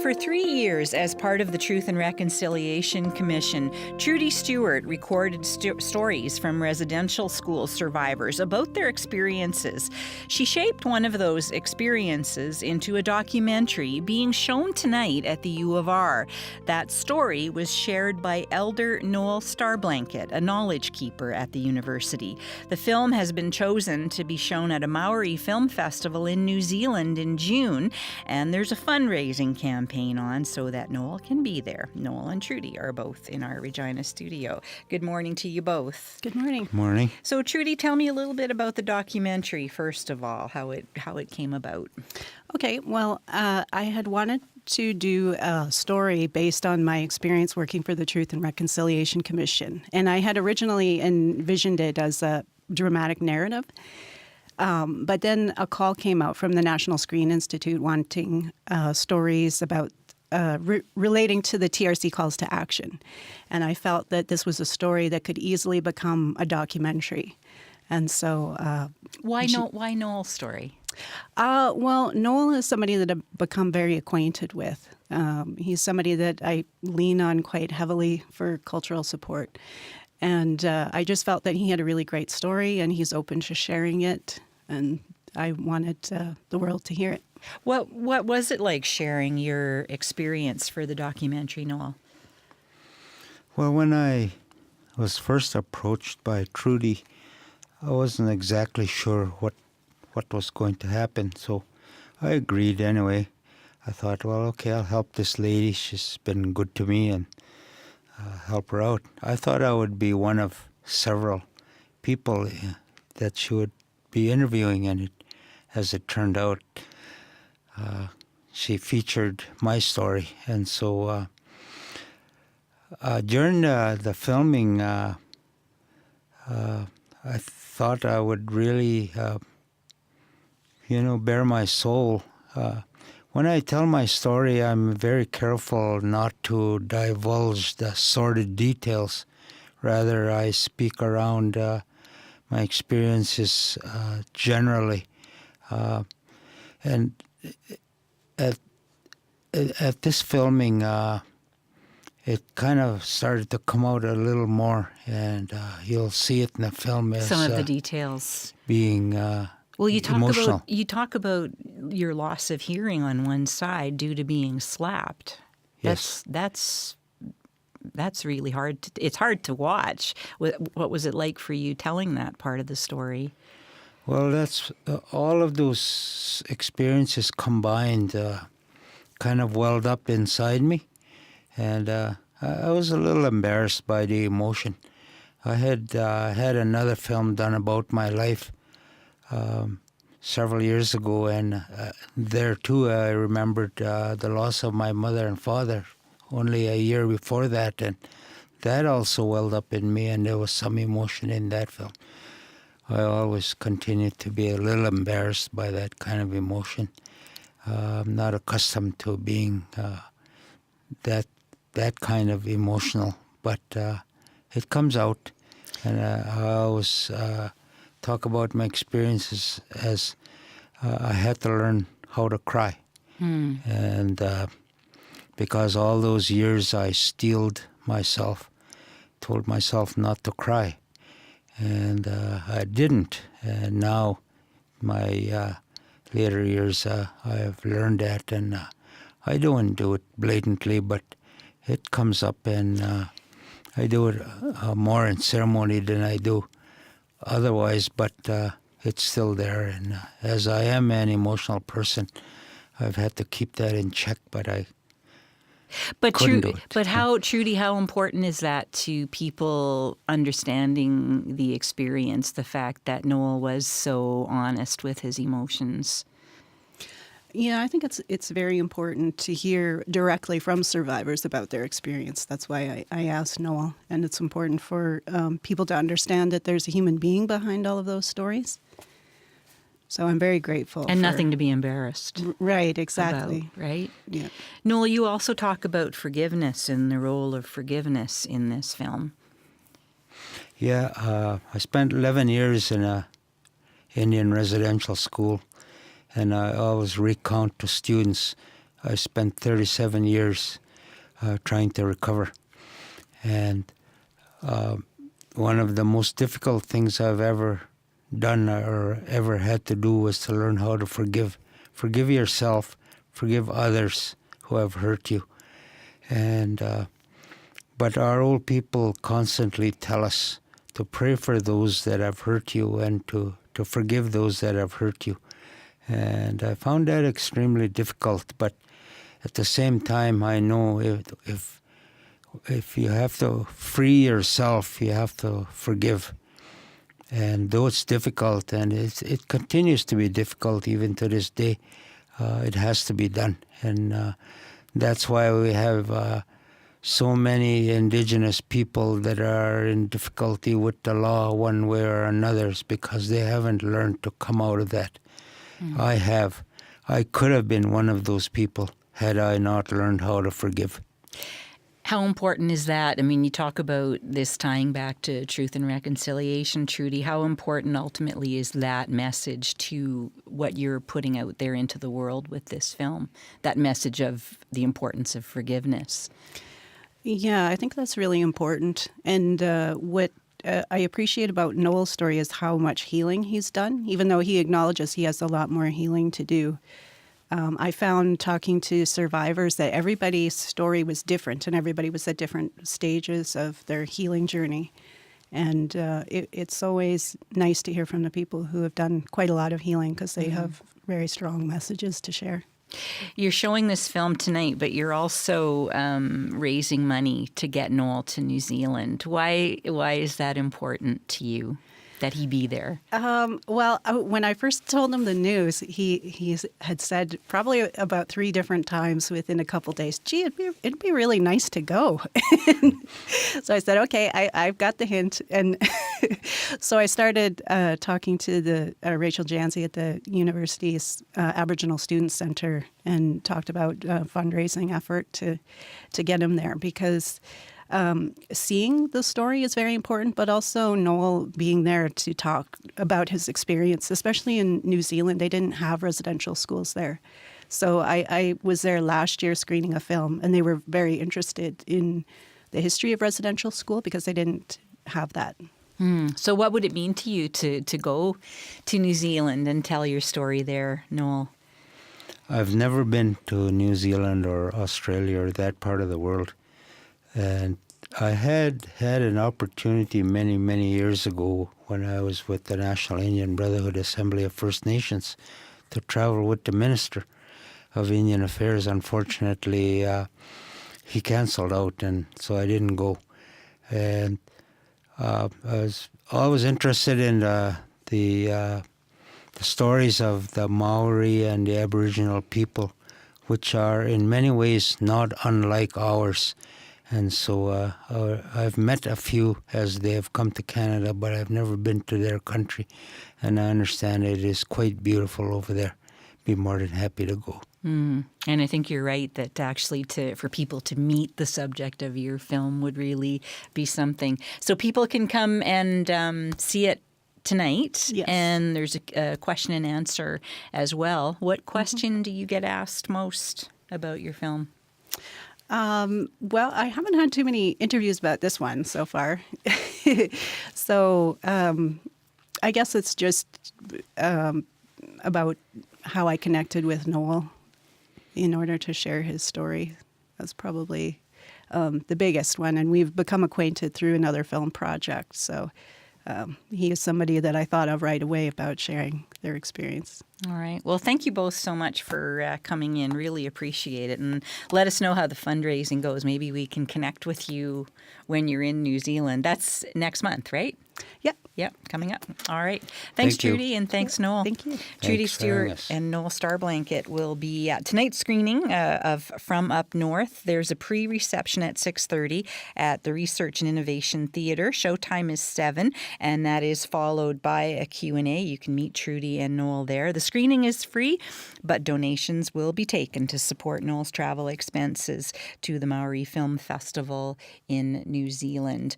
For 3 years, as part of the Truth and Reconciliation Commission, Trudy Stewart recorded stories from residential school survivors about their experiences. She shaped one of those experiences into a documentary being shown tonight at the U of R. That story was shared by Elder Noel Starblanket, a knowledge keeper at the university. The film has been chosen to be shown at a Maori Film Festival in New Zealand in June, and there's a fundraising campaign on so that Noel can be there. Noel and Trudy are both in our Regina studio. Good morning to you both. Good morning. Morning. So Trudy, tell me a little bit about the documentary, first of all, how it came about. Okay, well, I had wanted to do a story based on my experience working for the Truth and Reconciliation Commission. And I had originally envisioned it as a dramatic narrative. But then a call came out from the National Screen Institute wanting stories about relating to the TRC calls to action. And I felt that this was a story that could easily become a documentary. And so... Why Noel's story? Well, Noel is somebody that I've become very acquainted with. He's somebody that I lean on quite heavily for cultural support. And I just felt that he had a really great story, and he's open to sharing it. And I wanted the world to hear it. What was it like sharing your experience for the documentary, Noel? Well, when I was first approached by Trudy, I wasn't exactly sure what was going to happen. So I agreed anyway. I thought, well, okay, I'll help this lady. She's been good to me, and help her out. I thought I would be one of several people that she would be interviewing, and as it turned out, she featured my story. And so during the filming, I thought I would really, bare my soul. When I tell my story, I'm very careful not to divulge the sordid details. Rather, I speak around my experiences generally. And at this filming, it kind of started to come out a little more, and you'll see it in the film as some of the details being well, emotional. You talk about your loss of hearing on one side due to being slapped. Yes. That's really hard. It's hard to watch. What was it like for you telling that part of the story? Well, that's all of those experiences combined kind of welled up inside me. And I was a little embarrassed by the emotion. I had had another film done about my life several years ago, and there too I remembered the loss of my mother and father only a year before that, and that also welled up in me, and there was some emotion in that film. I always continued to be a little embarrassed by that kind of emotion. I'm not accustomed to being that kind of emotional, but it comes out, and I always talk about my experiences as I had to learn how to cry. And because all those years I steeled myself, told myself not to cry. And I didn't. And now, my later years, I have learned that. And I don't do it blatantly, but it comes up, and I do it more in ceremony than I do otherwise, but it's still there. And as I am an emotional person, I've had to keep that in check, but I couldn't do it. But Trudy, how important is that to people understanding the experience, the fact that Noel was so honest with his emotions? Yeah, I think it's very important to hear directly from survivors about their experience. That's why I asked Noel, and it's important for people to understand that there's a human being behind all of those stories. So I'm very grateful. And nothing to be embarrassed. Right, exactly. About, right? Yeah. Noel, you also talk about forgiveness and the role of forgiveness in this film. Yeah, I spent 11 years in a Indian residential school, and I always recount to students I spent 37 years trying to recover. And one of the most difficult things I've ever done or ever had to do was to learn how to forgive. Forgive yourself, forgive others who have hurt you. And but our old people constantly tell us to pray for those that have hurt you and to forgive those that have hurt you. And I found that extremely difficult. But at the same time, I know if you have to free yourself, you have to forgive. And though it's difficult, and it continues to be difficult even to this day, it has to be done. And that's why we have so many Indigenous people that are in difficulty with the law one way or another, because they haven't learned to come out of that. I have. I could have been one of those people had I not learned how to forgive. How important is that? I mean, you talk about this tying back to truth and reconciliation, Trudy. How important ultimately is that message to what you're putting out there into the world with this film? That message of the importance of forgiveness. Yeah, I think that's really important. And what I appreciate about Noel's story is how much healing he's done, even though he acknowledges he has a lot more healing to do. I found talking to survivors that everybody's story was different, and everybody was at different stages of their healing journey. And it's always nice to hear from the people who have done quite a lot of healing, because they have very strong messages to share. You're showing this film tonight, but you're also raising money to get Noel to New Zealand. Why is that important to you, that he be there? Well, when I first told him the news, he had said probably about 3 different times within a couple days, gee, it'd be really nice to go. So I said, okay, I've got the hint. And so I started talking to the Rachel Janzi at the university's Aboriginal Students Center and talked about a fundraising effort to get him there, because seeing the story is very important, but also Noel being there to talk about his experience, especially in New Zealand. They didn't have residential schools there. So I was there last year screening a film, and they were very interested in the history of residential school because they didn't have that. So what would it mean to you to go to New Zealand and tell your story there, Noel? I've never been to New Zealand or Australia or that part of the world. And I had an opportunity many, many years ago when I was with the National Indian Brotherhood Assembly of First Nations to travel with the Minister of Indian Affairs. Unfortunately, he canceled out, and so I didn't go. And I was always interested in the stories of the Maori and the Aboriginal people, which are in many ways not unlike ours. And so I've met a few as they have come to Canada, but I've never been to their country. And I understand it is quite beautiful over there. Be more than happy to go. And I think you're right that actually for people to meet the subject of your film would really be something. So people can come and see it tonight. Yes. And there's a question and answer as well. What question do you get asked most about your film? Well, I haven't had too many interviews about this one so far. So I guess it's just about how I connected with Noel in order to share his story. That's probably the biggest one. And we've become acquainted through another film project. So he is somebody that I thought of right away about sharing their experience. All right. Well, thank you both so much for coming in. Really appreciate it. And let us know how the fundraising goes. Maybe we can connect with you when you're in New Zealand. That's next month, right? Yep. Yep, coming up. All right. Thanks, Thank you. Trudy, and thanks, Noel. Thank you. Trudy Thanks for having Stewart us. and Noel Starblanket will be at tonight's screening of From Up North. There's a pre-reception at 6:30 at the Research and Innovation Theatre. Showtime is 7, and that is followed by a Q&A. You can meet Trudy and Noel there. The screening is free, but donations will be taken to support Noel's travel expenses to the Maori Film Festival in New Zealand.